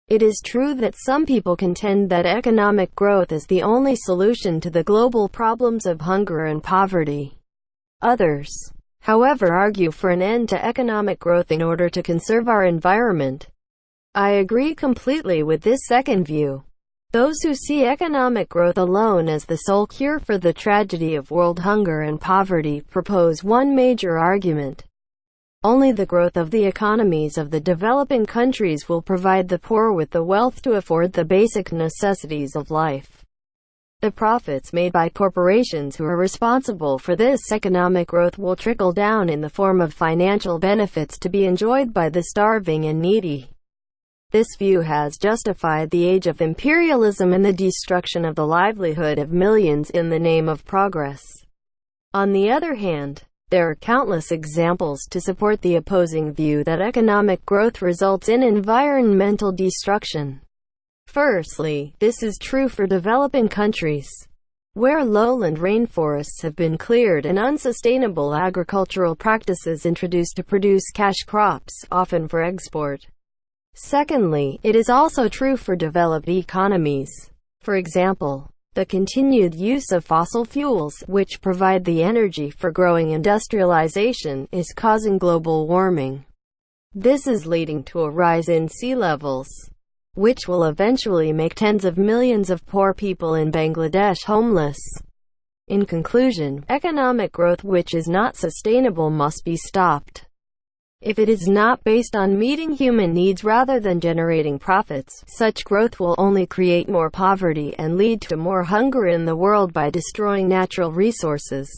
It is true that some people contend that economic growth is the only solution to the global problems of hunger and poverty. Others, however, argue for an end to economic growth in order to conserve our environment. I agree completely with this second view. Those who see economic growth alone as the sole cure for the tragedy of world hunger and poverty propose one major argument. Only the growth of the economies of the developing countries will provide the poor with the wealth to afford the basic necessities of life. The profits made by corporations who are responsible for this economic growth will trickle down in the form of financial benefits to be enjoyed by the starving and needy. This view has justified the age of imperialism and the destruction of the livelihood of millions in the name of progress. On the other hand, there are countless examples to support the opposing view that economic growth results in environmental destruction. Firstly, this is true for developing countries, where lowland rainforests have been cleared and unsustainable agricultural practices introduced to produce cash crops, often for export. Secondly, it is also true for developed economies. For example, the continued use of fossil fuels, which provide the energy for growing industrialization, is causing global warming. This is leading to a rise in sea levels, which will eventually make tens of millions of poor people in Bangladesh homeless. In conclusion, economic growth which is not sustainable must be stopped. If it is not based on meeting human needs rather than generating profits, such growth will only create more poverty and lead to more hunger in the world by destroying natural resources.